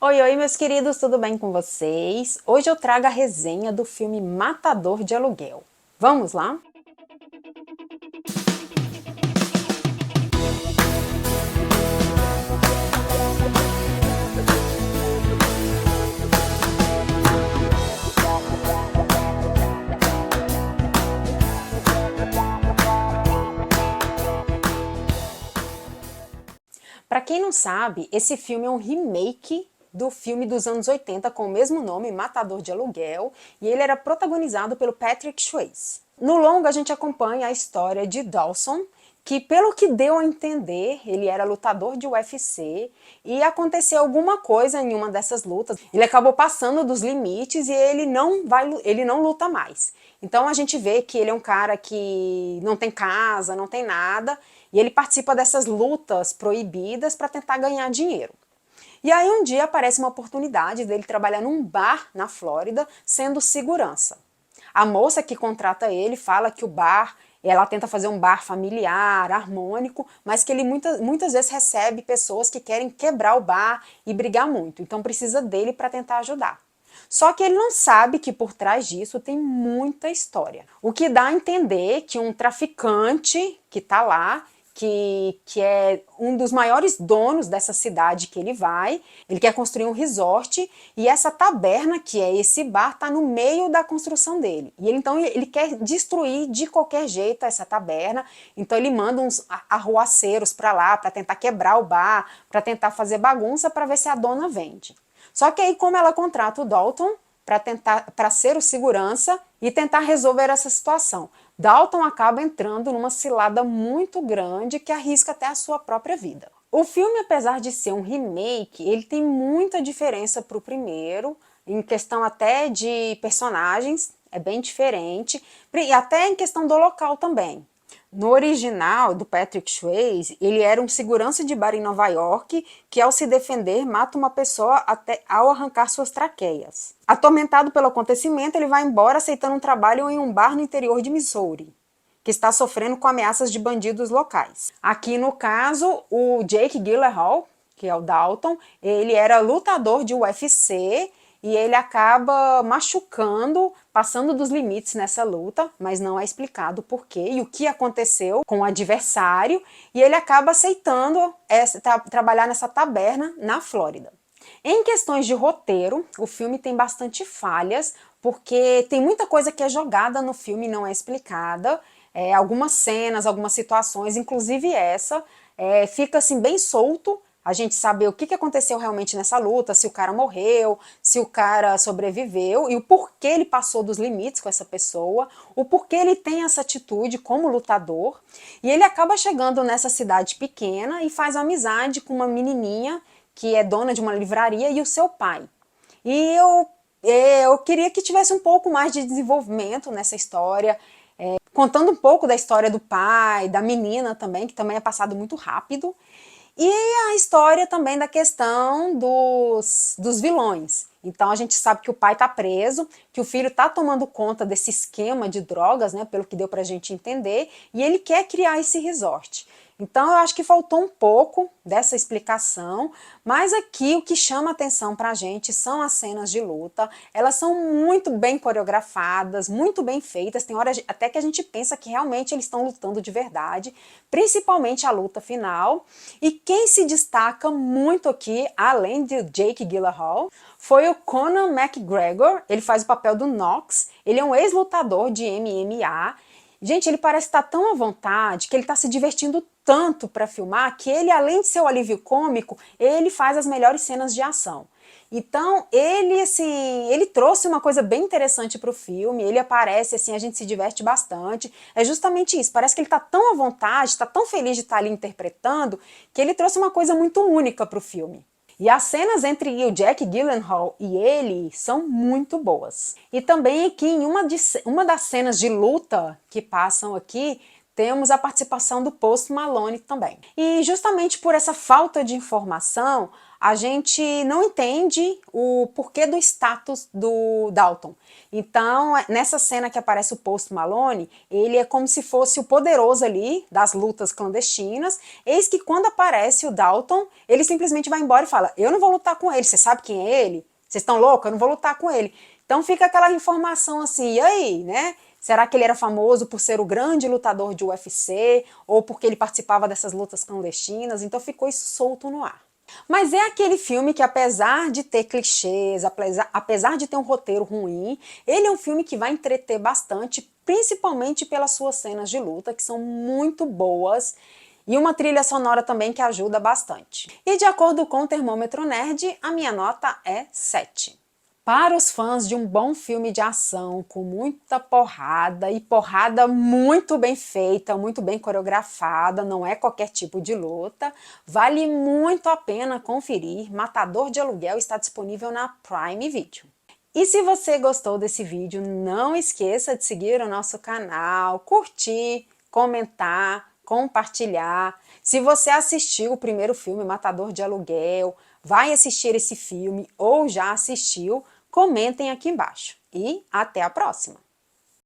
Oi, oi, meus queridos, tudo bem com vocês? Hoje eu trago a resenha do filme Matador de Aluguel. Vamos lá? Para quem não sabe, esse filme é um remake do filme dos anos 80 com o mesmo nome, Matador de Aluguel, e ele era protagonizado pelo Patrick Swayze. No longa a gente acompanha a história de Dawson, que pelo que deu a entender, ele era lutador de UFC e aconteceu alguma coisa em uma dessas lutas. Ele acabou passando dos limites e ele não luta mais. Então a gente vê que ele é um cara que não tem casa, não tem nada, e ele participa dessas lutas proibidas para tentar ganhar dinheiro. E aí um dia aparece uma oportunidade dele trabalhar num bar na Flórida, sendo segurança. A moça que contrata ele fala que o bar, ela tenta fazer um bar familiar, harmônico, mas que ele muitas vezes recebe pessoas que querem quebrar o bar e brigar muito. Então precisa dele para tentar ajudar. Só que ele não sabe que por trás disso tem muita história. O que dá a entender que um traficante que está lá, que é um dos maiores donos dessa cidade que ele quer construir um resort e essa taberna, que é esse bar, está no meio da construção dele. E então ele quer destruir de qualquer jeito essa taberna, então ele manda uns arruaceiros para lá para tentar quebrar o bar, para tentar fazer bagunça para ver se a dona vende. Só que aí, como ela contrata o Dalton para ser o segurança e tentar resolver essa situação, Dalton acaba entrando numa cilada muito grande que arrisca até a sua própria vida. O filme, apesar de ser um remake, ele tem muita diferença para o primeiro, em questão até de personagens, é bem diferente, e até em questão do local também. No original, do Patrick Swayze, ele era um segurança de bar em Nova York que, ao se defender, mata uma pessoa até ao arrancar suas traqueias. Atormentado pelo acontecimento, ele vai embora aceitando um trabalho em um bar no interior de Missouri, que está sofrendo com ameaças de bandidos locais. Aqui, no caso, o Jake Gyllenhaal, que é o Dalton, ele era lutador de UFC e ele acaba machucando, passando dos limites nessa luta, mas não é explicado por quê e o que aconteceu com o adversário, e ele acaba aceitando trabalhar nessa taberna na Flórida. Em questões de roteiro, o filme tem bastante falhas, porque tem muita coisa que é jogada no filme e não é explicada, algumas cenas, algumas situações, inclusive essa, fica assim bem solto, a gente saber o que aconteceu realmente nessa luta, se o cara morreu, se o cara sobreviveu e o porquê ele passou dos limites com essa pessoa, o porquê ele tem essa atitude como lutador. E ele acaba chegando nessa cidade pequena e faz amizade com uma menininha que é dona de uma livraria e o seu pai. E eu queria que tivesse um pouco mais de desenvolvimento nessa história, contando um pouco da história do pai, da menina também, que também é passado muito rápido. E a história também da questão dos vilões. Então a gente sabe que o pai está preso, que o filho está tomando conta desse esquema de drogas, né, pelo que deu para a gente entender, e ele quer criar esse resort. Então eu acho que faltou um pouco dessa explicação, mas aqui o que chama atenção pra gente são as cenas de luta. Elas são muito bem coreografadas, muito bem feitas, tem horas até que a gente pensa que realmente eles estão lutando de verdade, principalmente a luta final. E quem se destaca muito aqui, além de Jake Gyllenhaal, foi o Conor McGregor. Ele faz o papel do Knox, ele é um ex-lutador de MMA. Gente, ele parece estar tão à vontade, que ele está se divertindo tanto para filmar, que ele, além de ser o alívio cômico, ele faz as melhores cenas de ação. Então, ele, assim, ele trouxe uma coisa bem interessante para o filme, ele aparece, assim, a gente se diverte bastante. É justamente isso, parece que ele está tão à vontade, está tão feliz de estar ali interpretando, que ele trouxe uma coisa muito única para o filme. E as cenas entre o Jake Gyllenhaal e ele são muito boas. E também aqui em uma das cenas de luta que passam aqui, temos a participação do Post Malone também. E justamente por essa falta de informação, a gente não entende o porquê do status do Dalton. Então, nessa cena que aparece o Post Malone, ele é como se fosse o poderoso ali das lutas clandestinas. Eis que quando aparece o Dalton, ele simplesmente vai embora e fala: eu não vou lutar com ele, você sabe quem é ele? Vocês estão loucos? Eu não vou lutar com ele. Então fica aquela informação assim, e aí, né? Será que ele era famoso por ser o grande lutador de UFC ou porque ele participava dessas lutas clandestinas? Então ficou isso solto no ar. Mas é aquele filme que, apesar de ter clichês, apesar de ter um roteiro ruim, ele é um filme que vai entreter bastante, principalmente pelas suas cenas de luta, que são muito boas, e uma trilha sonora também que ajuda bastante. E de acordo com o Termômetro Nerd, a minha nota é 7. Para os fãs de um bom filme de ação, com muita porrada, e porrada muito bem feita, muito bem coreografada, não é qualquer tipo de luta, vale muito a pena conferir. Matador de Aluguel está disponível na Prime Video. E se você gostou desse vídeo, não esqueça de seguir o nosso canal, curtir, comentar, compartilhar. Se você assistiu o primeiro filme, Matador de Aluguel, vai assistir esse filme ou já assistiu, comentem aqui embaixo. E até a próxima!